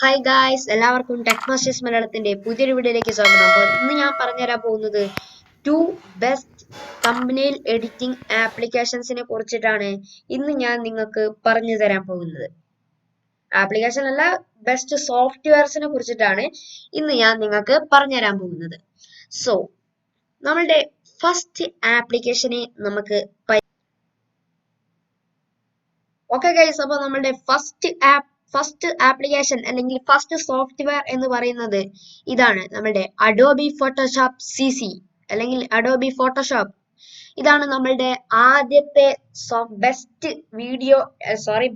Hi guys, എല്ലാവർക്കും tech masters മലയാളത്തിന്റെ പുതിയൊരു വീഡിയോയിലേക്ക് സ്വാഗതം. അപ്പോൾ ഇന്ന് ഞാൻ പറഞ്ഞുതരാൻ പോകുന്നത് 2 ബെസ്റ്റ് തംബ്നെയിൽ എഡിറ്റിംഗ് ആപ്ലിക്കേഷൻസിനെ കുറിച്ചിട്ടാണ് ഇന്ന് ഞാൻ നിങ്ങൾക്ക് പറഞ്ഞു തരാൻ പോകുന്നത്. ആപ്ലിക്കേഷൻ അല്ല, ബെസ്റ്റ് സോഫ്റ്റ്വെയർസിനെ കുറിച്ചിട്ടാണ് ഇന്ന് ഞാൻ നിങ്ങൾക്ക് പറഞ്ഞു തരാൻ പോകുന്നത്. സോ നമ്മളുടെ ഫസ്റ്റ് ആപ്ലിക്കേഷനെ നമുക്ക് ഓക്കെ ഗൈസ്, അപ്പോൾ നമ്മളുടെ ഫസ്റ്റ് ആപ്ലിക്കേഷൻ അല്ലെങ്കിൽ ഫസ്റ്റ് സോഫ്റ്റ്വെയർ എന്ന് പറയുന്നത് ഇതാണ്, നമ്മുടെ അഡോബി ഫോട്ടോഷോപ്പ് CC അല്ലെങ്കിൽ അഡോബി ഫോട്ടോഷോപ്പ്. ഇതാണ് നമ്മളുടെ ആദ്യത്തെ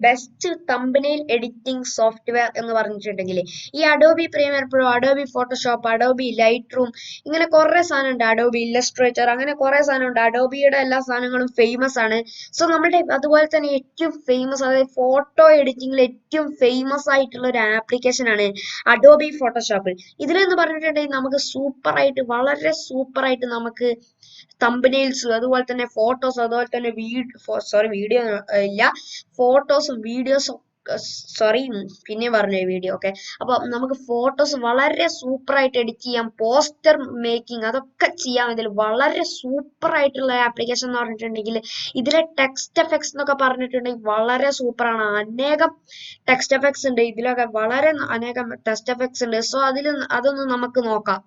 ബെസ്റ്റ് തംബ്നെയിൽ എഡിറ്റിംഗ് സോഫ്റ്റ്വെയർ എന്ന് പറഞ്ഞിട്ടുണ്ടെങ്കിൽ ഈ Adobe premier pro, Adobe Photoshop, Adobe light room, ഇങ്ങനെ കുറെ സാധനമുണ്ട്. അഡോബി ഇല്ലസ്ട്രേറ്റർ, അങ്ങനെ കുറെ സാധനമുണ്ട്. അഡോബിയുടെ എല്ലാ സാധനങ്ങളും ഫേമസ് ആണ്. സോ നമ്മുടെ അതുപോലെ തന്നെ ഏറ്റവും ഫേമസ്, അതായത് ഫോട്ടോ എഡിറ്റിംഗിൽ ഏറ്റവും ഫേമസ് ആയിട്ടുള്ള ഒരു ആപ്ലിക്കേഷൻ ആണ് അഡോബി ഫോട്ടോഷോപ്പ്. ഇതിലെന്ന് പറഞ്ഞിട്ടുണ്ടെങ്കിൽ നമുക്ക് വളരെ സൂപ്പർ ആയിട്ട് നമുക്ക് തംബ്നെയിൽസ്, അതുപോലെ തന്നെ ഫോട്ടോസ്, അതുപോലെ തന്നെ വീഡിയോ ഇല്ല, ഫോട്ടോസും വീഡിയോസും പിന്നെ പറഞ്ഞ വീഡിയോ. ഓക്കെ, അപ്പൊ നമുക്ക് ഫോട്ടോസ് വളരെ സൂപ്പർ ആയിട്ട് എഡിറ്റ് ചെയ്യാം, പോസ്റ്റർ മേക്കിംഗ് അതൊക്കെ ചെയ്യാം. ഇതിൽ വളരെ സൂപ്പർ ആയിട്ടുള്ള ആപ്ലിക്കേഷൻ എന്ന് പറഞ്ഞിട്ടുണ്ടെങ്കിൽ ഇതിലെ ടെക്സ്റ്റ് എഫക്ട്സ് എന്നൊക്കെ പറഞ്ഞിട്ടുണ്ടെങ്കിൽ വളരെ സൂപ്പറാണ്. അനേകം ടെക്സ്റ്റ് എഫക്ട്സ് ഉണ്ട് ഇതിലൊക്കെ, വളരെ അനേകം ടെക്സ്റ്റ് എഫക്ട്സ് ഉണ്ട്. സോ അതൊന്ന് നമുക്ക് നോക്കാം.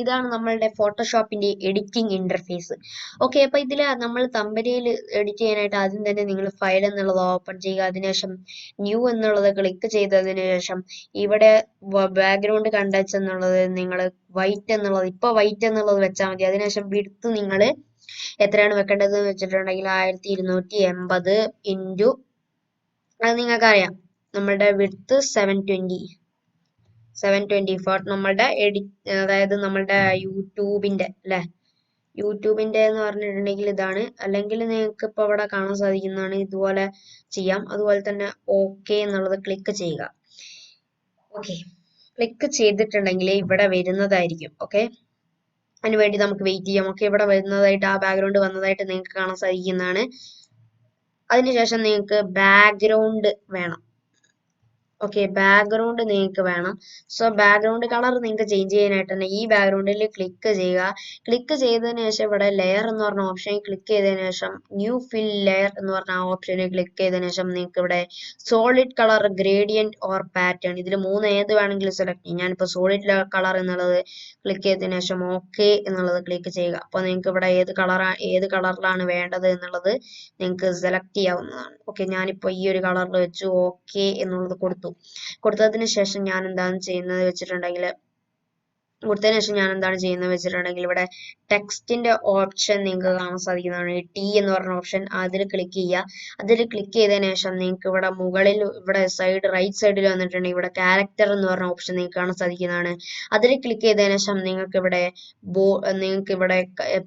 ഇതാണ് നമ്മളുടെ ഫോട്ടോഷോപ്പിന്റെ എഡിറ്റിംഗ് ഇന്റർഫേസ്. ഓക്കെ, അപ്പൊ ഇതില് നമ്മൾ തമ്പനിയിൽ എഡിറ്റ് ചെയ്യാനായിട്ട് ആദ്യം തന്നെ നിങ്ങൾ ഫയൽ എന്നുള്ളത് ഓപ്പൺ ചെയ്യുക. അതിനുശേഷം ന്യൂ എന്നുള്ളത് ക്ലിക്ക് ചെയ്തതിനു ശേഷം ഇവിടെ ബാക്ക്ഗ്രൗണ്ട് കണ്ടൻസ് എന്നുള്ളത് നിങ്ങൾ വൈറ്റ് എന്നുള്ളത് വെച്ചാൽ മതി. അതിനുശേഷം വിഡ്ത്ത് നിങ്ങൾ എത്രയാണ് വെക്കേണ്ടത് എന്ന് വെച്ചിട്ടുണ്ടെങ്കിൽ 1280 ഇൻറ്റു, അത് നിങ്ങൾക്കറിയാം, നമ്മളുടെ വിഡ്ത്ത് 720 നമ്മളുടെ അതായത് നമ്മളുടെ യൂട്യൂബിന്റെ എന്ന് പറഞ്ഞിട്ടുണ്ടെങ്കിൽ ഇതാണ്. അല്ലെങ്കിൽ നിങ്ങൾക്ക് ഇപ്പൊ ഇവിടെ കാണാൻ സാധിക്കുന്നതാണ്. ഇതുപോലെ ചെയ്യാം. അതുപോലെ തന്നെ ഓക്കെ എന്നുള്ളത് ക്ലിക്ക് ചെയ്യുക. ഓക്കെ, ക്ലിക്ക് ചെയ്തിട്ടുണ്ടെങ്കിൽ ഇവിടെ വരുന്നതായിരിക്കും. ഓക്കെ, അതിനുവേണ്ടി നമുക്ക് വെയിറ്റ് ചെയ്യാം. ഓക്കെ, ഇവിടെ വരുന്നതായിട്ട്, ആ ബാക്ക്ഗ്രൗണ്ട് വന്നതായിട്ട് നിങ്ങൾക്ക് കാണാൻ സാധിക്കുന്നതാണ്. അതിനുശേഷം നിങ്ങൾക്ക് ബാക്ക്ഗ്രൗണ്ട് വേണം. ഓക്കെ, ബാക്ക്ഗ്രൗണ്ട് നിങ്ങൾക്ക് വേണം. സോ ബാക്ക്ഗ്രൗണ്ട് കളർ നിങ്ങൾക്ക് ചേഞ്ച് ചെയ്യാനായിട്ട് തന്നെ ഈ ബാക്ക്ഗ്രൗണ്ടിൽ ക്ലിക്ക് ചെയ്യുക. ക്ലിക്ക് ചെയ്തതിനു ശേഷം ഇവിടെ ലെയർ എന്ന് പറഞ്ഞ ഓപ്ഷൻ ക്ലിക്ക് ചെയ്തതിനു ശേഷം ന്യൂ ഫിൽ ലെയർ എന്ന് പറഞ്ഞ ആ ഓപ്ഷനിൽ ക്ലിക്ക് ചെയ്തതിനു ശേഷം നിങ്ങൾക്ക് ഇവിടെ solid colour, gradient or pattern, ഇതിൽ ഏത് വേണമെങ്കിലും സെലക്ട് ചെയ്യും. ഞാനിപ്പോൾ സോളിഡ് കളർ എന്നുള്ളത് ക്ലിക്ക് ചെയ്തതിനു ശേഷം ഓക്കെ എന്നുള്ളത് ക്ലിക്ക് ചെയ്യുക. അപ്പോൾ നിങ്ങൾക്ക് ഇവിടെ ഏത് കളറിലാണ് വേണ്ടത് എന്നുള്ളത് നിങ്ങൾക്ക് സെലക്ട് ചെയ്യാവുന്നതാണ്. ഓക്കെ, ഞാനിപ്പോൾ ഈ ഒരു കളറിൽ വെച്ചു ഓക്കെ എന്നുള്ളത് കൊടുത്തതിന് ശേഷം ഞാൻ എന്താണ് ചെയ്യുന്നത് വെച്ചിട്ടുണ്ടെങ്കിൽ ഇവിടെ ടെക്സ്റ്റിന്റെ ഓപ്ഷൻ നിങ്ങൾക്ക് കാണാൻ സാധിക്കുന്നതാണ്. ടി എന്ന് പറഞ്ഞ ഓപ്ഷൻ, അതിൽ ക്ലിക്ക് ചെയ്യുക. അതിൽ ക്ലിക്ക് ചെയ്തതിനു ശേഷം നിങ്ങൾക്ക് ഇവിടെ മുകളിൽ ഇവിടെ റൈറ്റ് സൈഡിൽ വന്നിട്ടുണ്ടെങ്കിൽ ഇവിടെ ക്യാരക്ടർ എന്ന് പറഞ്ഞ ഓപ്ഷൻ നിങ്ങൾക്ക് കാണാൻ സാധിക്കുന്നതാണ്. അതിൽ ക്ലിക്ക് ചെയ്തതിനു ശേഷം നിങ്ങൾക്ക് ഇവിടെ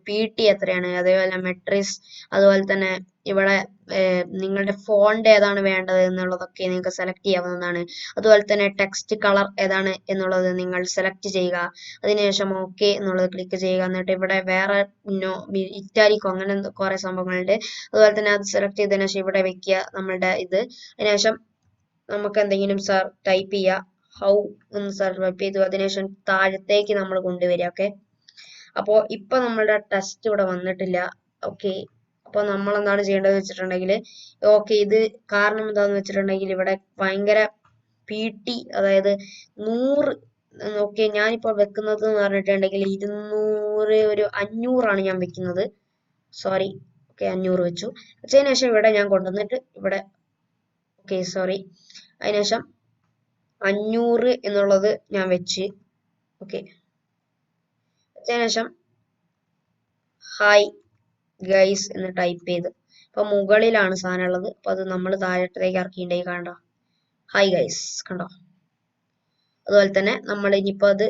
PT എത്രയാണ്, അതേപോലെ മെട്രിക്സ്, അതുപോലെ തന്നെ ഇവിടെ നിങ്ങളുടെ ഫോണ്ട് ഏതാണ് വേണ്ടത് എന്നുള്ളതൊക്കെ നിങ്ങൾക്ക് സെലക്ട് ചെയ്യാവുന്നതാണ്. അതുപോലെ തന്നെ ടെക്സ്റ്റ് കളർ ഏതാണ് എന്നുള്ളത് നിങ്ങൾ സെലക്ട് ചെയ്യുക. അതിനുശേഷം ഓക്കെ എന്നുള്ളത് ക്ലിക്ക് ചെയ്യുക. എന്നിട്ട് ഇവിടെ വേറെ ഇറ്റാലിക്കോ അങ്ങനെ കുറെ സംഭവങ്ങളുണ്ട്. അതുപോലെ തന്നെ അത് സെലക്ട് ചെയ്തതിനു ശേഷം ഇവിടെ വെക്കുക നമ്മളുടെ ഇത്. അതിനുശേഷം നമുക്ക് എന്തെങ്കിലും ടൈപ്പ് ചെയ്യുക, ഹൗ എന്ന് ടൈപ്പ് ചെയ്തു. അതിനുശേഷം താഴത്തേക്ക് നമ്മൾ കൊണ്ടുവരിക. ഓക്കെ, അപ്പോൾ ഇപ്പൊ നമ്മളുടെ ടെസ്റ്റ് ഇവിടെ വന്നിട്ടില്ല. ഓക്കെ, അപ്പോൾ നമ്മൾ എന്താണ് ചെയ്യേണ്ടത് വെച്ചിട്ടുണ്ടെങ്കിൽ, ഓക്കെ, ഇത് കാരണം എന്താന്ന് വെച്ചിട്ടുണ്ടെങ്കിൽ ഇവിടെ ഭയങ്കര PT, അതായത് 100. ഓക്കെ, ഞാനിപ്പോൾ വെക്കുന്നത് എന്ന് പറഞ്ഞിട്ടുണ്ടെങ്കിൽ 200, ഒരു 500 ഞാൻ വെക്കുന്നത്. സോറി, ഓക്കെ, 500 വെച്ചു. വെച്ചതിന് ശേഷം ഇവിടെ ഞാൻ കൊണ്ടുവന്നിട്ട് ഇവിടെ ഓക്കെ, അതിനുശേഷം 500 എന്നുള്ളത് ഞാൻ വെച്ച്. ഓക്കെ, വെച്ചതിന് ശേഷം ഹായ് ഗൈസ് എന്ന് ടൈപ്പ് ചെയ്ത്, ഇപ്പൊ മുകളിലാണ് സാധനം ഉള്ളത്. അപ്പൊ അത് നമ്മൾ താഴത്തേക്ക് ഇറക്കിയിട്ടുണ്ടെങ്കിൽ കണ്ടോ, ഹായ് ഗൈസ്, കണ്ടോ. അതുപോലെ തന്നെ നമ്മൾ ഇനിയിപ്പോ അത്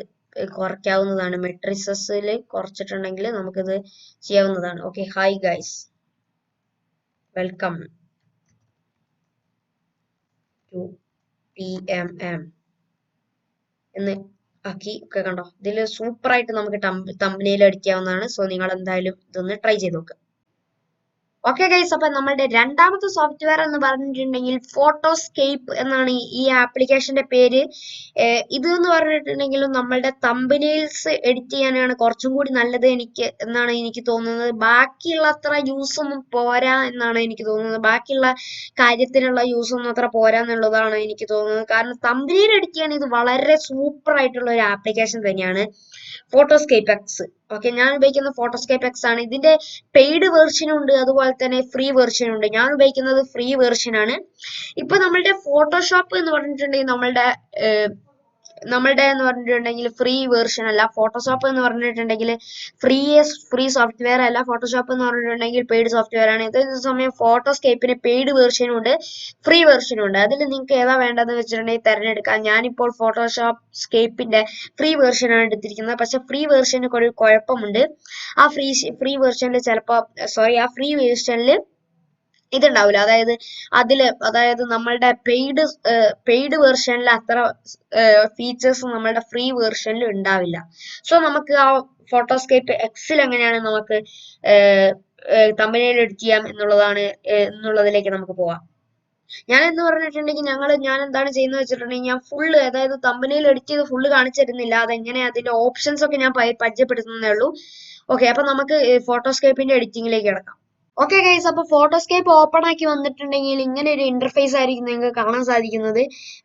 കുറയ്ക്കാവുന്നതാണ്. മെട്രിക്സിൽ കുറച്ചിട്ടുണ്ടെങ്കിൽ നമുക്കിത് ചെയ്യാവുന്നതാണ്. Okay, hi guys, welcome to PMM എന്ന് ആക്കി. ഒക്കെ കണ്ടോ, ഇതിൽ സൂപ്പർ ആയിട്ട് നമുക്ക് തമ്പനെയിൽ എഡിറ്റ് ചെയ്യാവുന്നതാണ്. സോ നിങ്ങൾ എന്തായാലും ഇതൊന്ന് ട്രൈ ചെയ്ത് നോക്കുക. ഓക്കെ ഗൈസ്, അപ്പൊ നമ്മളുടെ രണ്ടാമത്തെ സോഫ്റ്റ്വെയർ എന്ന് പറഞ്ഞിട്ടുണ്ടെങ്കിൽ ഫോട്ടോസ്കേപ്പ് എന്നാണ് ഈ ആപ്ലിക്കേഷന്റെ പേര്. ഇത് എന്ന് പറഞ്ഞിട്ടുണ്ടെങ്കിലും നമ്മളുടെ തമ്പനെയിൽസ് എഡിറ്റ് ചെയ്യാനാണ് കുറച്ചും കൂടി നല്ലത് എന്നാണ് എനിക്ക് തോന്നുന്നത്. ബാക്കിയുള്ള അത്ര യൂസ് ഒന്നും പോരാ എന്നാണ് എനിക്ക് തോന്നുന്നത്. ബാക്കിയുള്ള കാര്യത്തിനുള്ള യൂസ് ഒന്നും അത്ര പോരാ എന്നുള്ളതാണ് എനിക്ക് തോന്നുന്നത്. കാരണം തമ്പനെയിൽ എഡിറ്റ് ചെയ്യാൻ ഇത് വളരെ സൂപ്പർ ആയിട്ടുള്ള ഒരു ആപ്ലിക്കേഷൻ തന്നെയാണ് ഫോട്ടോസ്കേപ്പ് എക്സ്. ഓക്കെ, ഞാൻ ഉപയോഗിക്കുന്ന ഫോട്ടോസ്കേപ്പ് എക്സ് ആണ്. ഇതിന്റെ പെയ്ഡ് വെർഷനും ഉണ്ട്, അതുപോലെ തന്നെ ഫ്രീ വെർഷനും ഉണ്ട്. ഞാൻ ഉപയോഗിക്കുന്നത് ഫ്രീ വെർഷൻ ആണ്. ഇപ്പൊ നമ്മളുടെ ഫോട്ടോഷോപ്പ് എന്ന് പറഞ്ഞിട്ടുണ്ടെങ്കിൽ നമ്മളുടെ എന്ന് പറഞ്ഞിട്ടുണ്ടെങ്കിൽ ഫ്രീ വേർഷൻ അല്ല. ഫോട്ടോഷോപ്പ് എന്ന് പറഞ്ഞിട്ടുണ്ടെങ്കിൽ ഫ്രീ സോഫ്റ്റ്വെയർ അല്ല. ഫോട്ടോഷോപ്പ് എന്ന് പറഞ്ഞിട്ടുണ്ടെങ്കിൽ പെയ്ഡ് സോഫ്റ്റ്വെയർ ആണ്. ഇതേ സമയം ഫോട്ടോസ്കേപ്പിന് പെയ്ഡ് വേർഷനും ഉണ്ട്, ഫ്രീ വേർഷനും ഉണ്ട്. അതിൽ നിങ്ങൾക്ക് ഏതാ വേണ്ടതെന്ന് വെച്ചിട്ടുണ്ടെങ്കിൽ തിരഞ്ഞെടുക്കാം. ഞാനിപ്പോൾ ഫോട്ടോഷോപ്പ് സ്കേപ്പിന്റെ ഫ്രീ വേർഷൻ ആണ് എടുത്തിരിക്കുന്നത്. പക്ഷെ ഫ്രീ വേർഷന് ഒരു കുഴപ്പമുണ്ട്. ആ ഫ്രീ വേർഷനിൽ ആ ഫ്രീ വേർഷനിൽ ഇതുണ്ടാവില്ല. അതായത് നമ്മളുടെ പെയ്ഡ് വേർഷനിൽ അത്ര ഫീച്ചേഴ്സ് നമ്മളുടെ ഫ്രീ വേർഷനിൽ ഉണ്ടാവില്ല. സോ നമുക്ക് ആ ഫോട്ടോസ്കേപ്പ് എക്സിൽ എങ്ങനെയാണ് നമുക്ക് തമ്പനെയിൽ എഡിറ്റ് ചെയ്യാം എന്നുള്ളതിലേക്ക് നമുക്ക് പോവാം. ഞാൻ എന്ന് പറഞ്ഞിട്ടുണ്ടെങ്കിൽ ഞാൻ എന്താണ് ചെയ്യുന്നത് വെച്ചിട്ടുണ്ടെങ്കിൽ ഞാൻ ഫുള്ള്, അതായത് തമ്പനെയിൽ എഡിറ്റ് ചെയ്ത് ഫുള്ള് കാണിച്ചു തരുന്നില്ല. അതെങ്ങനെ അതിന്റെ ഓപ്ഷൻസ് ഒക്കെ ഞാൻ പരിചയപ്പെടുത്തുന്നേ ഉള്ളൂ. ഓക്കെ, അപ്പൊ നമുക്ക് ഫോട്ടോസ്കേപ്പിന്റെ എഡിറ്റിംഗിലേക്ക് കിടക്കാം. ഓക്കെ ഗൈസ്, അപ്പൊ ഫോട്ടോസ്കേപ്പ് ഓപ്പൺ ആക്കി വന്നിട്ടുണ്ടെങ്കിൽ ഇങ്ങനെ ഒരു ഇന്റർഫേസ് ആയിരിക്കും നിങ്ങൾക്ക് കാണാൻ സാധിക്കുന്നത്.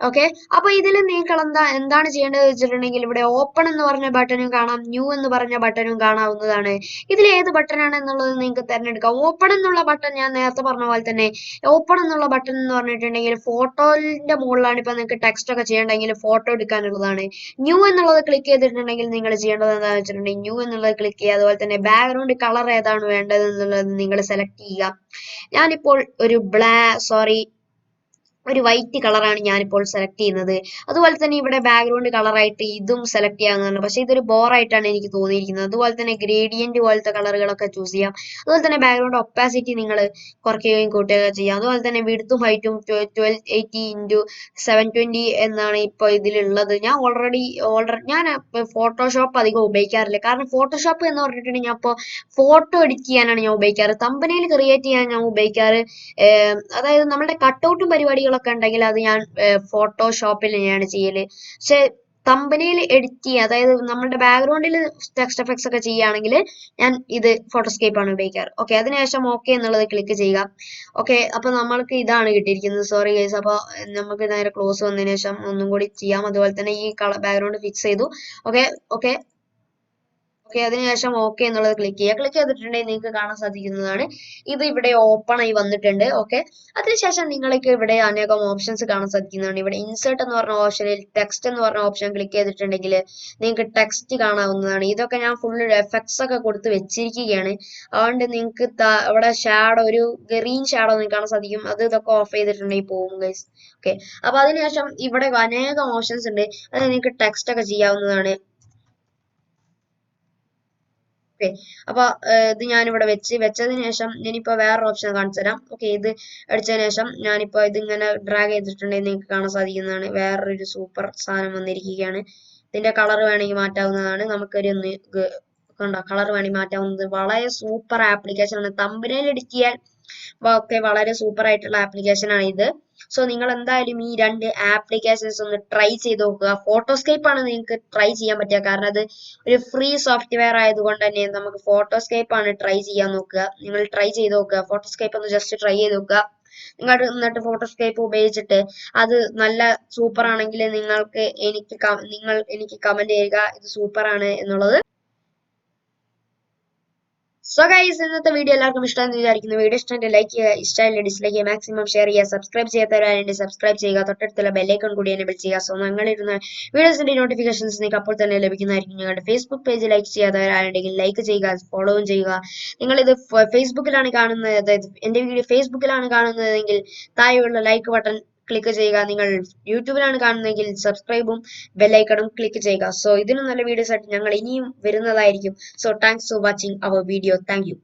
ഓക്കെ, അപ്പൊ ഇതിൽ നിങ്ങൾക്ക് എന്താണ് ചെയ്യേണ്ടത് വെച്ചിട്ടുണ്ടെങ്കിൽ ഇവിടെ ഓപ്പൺ എന്ന് പറഞ്ഞ ബട്ടണും കാണാം, ന്യൂ എന്ന് പറഞ്ഞ ബട്ടണും കാണാവുന്നതാണ്. ഇതിൽ ഏത് ബട്ടൺ ആണ് എന്നുള്ളത് നിങ്ങൾക്ക് തിരഞ്ഞെടുക്കാം. ഓപ്പൺ എന്നുള്ള ബട്ടൺ ഞാൻ നേരത്തെ പറഞ്ഞ പോലെ തന്നെ, ഓപ്പൺ എന്നുള്ള ബട്ടൺ എന്ന് പറഞ്ഞിട്ടുണ്ടെങ്കിൽ ഫോട്ടോന്റെ മുകളിലാണ് ഇപ്പൊ നിങ്ങൾക്ക് ടെക്സ്റ്റ് ഒക്കെ ചെയ്യണമെങ്കിൽ ഫോട്ടോ എടുക്കാനുള്ളതാണ്. ന്യൂ എന്നുള്ളത് ക്ലിക്ക് ചെയ്തിട്ടുണ്ടെങ്കിൽ നിങ്ങൾ ചെയ്യേണ്ടത് എന്താണെന്ന് വെച്ചിട്ടുണ്ടെങ്കിൽ ന്യൂ എന്നുള്ളത് ക്ലിക്ക് ചെയ്യുക. അതുപോലെ തന്നെ ബാക്ക്ഗ്രൗണ്ട് കളർ ഏതാണ് വേണ്ടത് എന്നുള്ളത് നിങ്ങൾ സെലക്ട് ചെയ്യുക. ഞാനിപ്പോൾ ഒരു വൈറ്റ് കളറാണ് ഞാനിപ്പോൾ സെലക്ട് ചെയ്യുന്നത്. അതുപോലെ തന്നെ ഇവിടെ ബാക്ക്ഗ്രൗണ്ട് കളറായിട്ട് ഇതും സെലക്ട് ചെയ്യാവുന്നതാണ്. പക്ഷെ ഇതൊരു ബോറായിട്ടാണ് എനിക്ക് തോന്നിയിരിക്കുന്നത്. അതുപോലെ തന്നെ ഗ്രേഡിയന്റ് പോലത്തെ കളറുകളൊക്കെ ചൂസ് ചെയ്യാം. അതുപോലെ തന്നെ ബാക്ക്ഗ്രൗണ്ട് ഒപ്പാസിറ്റി നിങ്ങൾ കുറയ്ക്കുകയും കൂട്ടുകയും ചെയ്യാം. അതുപോലെ തന്നെ വിഡ്ത്തും ഹൈറ്റും 1280x720 എന്നാണ് ഇപ്പോൾ ഇതിലുള്ളത്. ഞാൻ ഫോട്ടോഷോപ്പ് അധികം ഉപയോഗിക്കാറില്ല. കാരണം ഫോട്ടോഷോപ്പ് എന്ന് പറഞ്ഞിട്ടുണ്ടെങ്കിൽ ഞാൻ ഇപ്പോൾ ഫോട്ടോ എഡിറ്റ് ചെയ്യാനാണ് ഞാൻ ഉപയോഗിക്കാറ്. തമ്പനെയിൽ ക്രിയേറ്റ് ചെയ്യാൻ ഞാൻ ഉപയോഗിക്കാറ്. അതായത് നമ്മുടെ കട്ടൗട്ടും പരിപാടികളൊക്കെ ഉണ്ടെങ്കിൽ അത് ഞാൻ ഫോട്ടോഷോപ്പിൽ തന്നെയാണ് ചെയ്യല്. പക്ഷെ തമ്പനെയിൽ എഡിറ്റ് ചെയ്യുക, അതായത് നമ്മുടെ ബാക്ക്ഗ്രൗണ്ടിൽ ടെക്സ്റ്റ് എഫക്ട്സ് ഒക്കെ ചെയ്യുകയാണെങ്കിൽ ഞാൻ ഇത് ഫോട്ടോസ്കേപ്പ് ആണ് ഉപയോഗിക്കാറ്. ഓക്കെ, അതിനുശേഷം ഓക്കെ എന്നുള്ളത് ക്ലിക്ക് ചെയ്യുക. ഓക്കെ, അപ്പൊ നമ്മൾക്ക് ഇതാണ് കിട്ടിയിരിക്കുന്നത്. സോറി ഗൈസ്, അപ്പൊ നമുക്ക് നേരെ ക്ലോസ് വന്നതിന് ശേഷം ഒന്നും കൂടി ചെയ്യാം. അതുപോലെ തന്നെ ഈ ബാക്ക്ഗ്രൗണ്ട് ഫിക്സ് ചെയ്തു. ഓക്കെ, അതിനുശേഷം ഓക്കെ എന്നുള്ളത് ക്ലിക്ക് ചെയ്യുക. ക്ലിക്ക് ചെയ്തിട്ടുണ്ടെങ്കിൽ നിങ്ങൾക്ക് കാണാൻ സാധിക്കുന്നതാണ് ഇത് ഇവിടെ ഓപ്പൺ ആയി വന്നിട്ടുണ്ട്. ഓക്കെ, അതിനുശേഷം നിങ്ങൾക്ക് ഇവിടെ അനേകം ഓപ്ഷൻസ് കാണാൻ സാധിക്കുന്നതാണ്. ഇവിടെ ഇൻസേർട്ട് എന്ന് പറഞ്ഞ ഓപ്ഷനിൽ ടെക്സ്റ്റ് എന്ന് പറഞ്ഞ ഓപ്ഷൻ ക്ലിക്ക് ചെയ്തിട്ടുണ്ടെങ്കിൽ നിങ്ങൾക്ക് ടെക്സ്റ്റ് കാണാവുന്നതാണ്. ഇതൊക്കെ ഞാൻ ഫുള്ള് എഫക്ട്സ് ഒക്കെ കൊടുത്ത് വെച്ചിരിക്കുകയാണ്. അതുകൊണ്ട് നിങ്ങൾക്ക് ഇവിടെ ഒരു ഗ്രീൻ ഷാഡോ നിങ്ങൾക്ക് കാണാൻ സാധിക്കും. ഇതൊക്കെ ഓഫ് ചെയ്തിട്ടുണ്ടെങ്കിൽ പോകും ഗൈസ്. ഓക്കെ, അപ്പൊ അതിനുശേഷം ഇവിടെ അനേകം ഓപ്ഷൻസ് ഉണ്ട്. അത് നിങ്ങൾക്ക് ടെക്സ്റ്റ് ഒക്കെ ചെയ്യാവുന്നതാണ്. ഓക്കെ, അപ്പൊ ഇത് ഞാനിവിടെ വെച്ചതിന് ശേഷം ഞാനിപ്പോ വേറൊരു ഓപ്ഷൻ കാണിച്ചു തരാം. ഓക്കെ, ഇത് അടിച്ചതിന് ശേഷം ഞാനിപ്പോ ഇതിങ്ങനെ ഡ്രാഗ് ചെയ്തിട്ടുണ്ടെങ്കിൽ നിങ്ങൾക്ക് കാണാൻ സാധിക്കുന്നതാണ് വേറൊരു സൂപ്പർ സാധനം വന്നിരിക്കുകയാണ്. ഇതിന്റെ കളർ വേണമെങ്കിൽ മാറ്റാവുന്നതാണ്. കണ്ടോ, കളർ വേണമെങ്കിൽ മാറ്റാവുന്നത്. വളരെ സൂപ്പർ ആപ്ലിക്കേഷൻ ആണ്. തമ്പനെയിൽ എഡിറ്റ് ചെയ്യാൻ ഒക്കെ വളരെ സൂപ്പർ ആയിട്ടുള്ള ആപ്ലിക്കേഷൻ ആണ് ഇത്. സോ നിങ്ങൾ എന്തായാലും ഈ രണ്ട് ആപ്ലിക്കേഷൻസ് ഒന്ന് ട്രൈ ചെയ്ത് നോക്കുക. ഫോട്ടോസ്കേപ്പ് ആണ് നിങ്ങൾക്ക് ട്രൈ ചെയ്യാൻ പറ്റുക, കാരണം അത് ഒരു ഫ്രീ സോഫ്റ്റ്വെയർ ആയതുകൊണ്ട് തന്നെ നമുക്ക് ഫോട്ടോസ്കേപ്പ് ആണ് ട്രൈ ചെയ്യാൻ നോക്കുക. നിങ്ങൾ ട്രൈ ചെയ്ത് നോക്കുക. ഫോട്ടോസ്കേപ്പ് ഒന്ന് ജസ്റ്റ് ട്രൈ ചെയ്ത് നോക്കുക. നിങ്ങൾ എന്നിട്ട് ഫോട്ടോസ്കേപ്പ് ഉപയോഗിച്ചിട്ട് അത് നല്ല സൂപ്പർ ആണെങ്കിൽ നിങ്ങൾ എനിക്ക് കമന്റ് ചെയ്യുക ഇത് സൂപ്പർ ആണ് എന്നുള്ളത്. സോ ഗൈസ്, ഇന്നത്തെ വീഡിയോ എല്ലാവർക്കും ഇഷ്ടമെന്ന് വിചാരിക്കുന്നു. വീഡിയോ ഇഷ്ടമെങ്കിൽ ലൈക്ക് ചെയ്യുക, ഇഷ്ടമല്ല ഡിസ്ലൈക്ക് ചെയ്യുക, മാക്സിമം ഷെയർ ചെയ്യുക. സബ്സ്ക്രൈബ് ചെയ്യാത്തവരാണെങ്കിൽ സബ്സ്ക്രൈബ് ചെയ്യുക, തൊട്ടടുത്തുള്ള ബെല്ലൈക്കൺ കൂടി എനേബിൾ ചെയ്യുക. സോ ഞങ്ങളിരുന്ന വീഡിയോസിന്റെ നോട്ടിഫിക്കേഷൻസ് നിങ്ങൾക്ക് അപ്പോൾ തന്നെ ലഭിക്കുന്നതായിരിക്കും. ഞങ്ങളുടെ ഫേസ്ബുക്ക് പേജ് ലൈക്ക് ചെയ്യാത്തവരാണെങ്കിൽ ലൈക്ക് ചെയ്യുക, ഫോളോവും ചെയ്യുക. നിങ്ങളിത് ഫേസ്ബുക്കിലാണ് കാണുന്നത്, അതായത് എന്റെ വീഡിയോ ഫേസ്ബുക്കിലാണ് കാണുന്നതെങ്കിൽ താഴെയുള്ള ലൈക്ക് ബട്ടൺ ക്ലിക്ക് ചെയ്യുക. നിങ്ങൾ യൂട്യൂബിലാണ് കാണുന്നതെങ്കിൽ സബ്സ്ക്രൈബും ബെല്ലൈക്കണും ക്ലിക്ക് ചെയ്യുക. സോ ഇതിനും നല്ല വീഡിയോസ് ആയിട്ട് ഞങ്ങൾ ഇനിയും വരുന്നതായിരിക്കും. So thanks for watching our video. Thank you.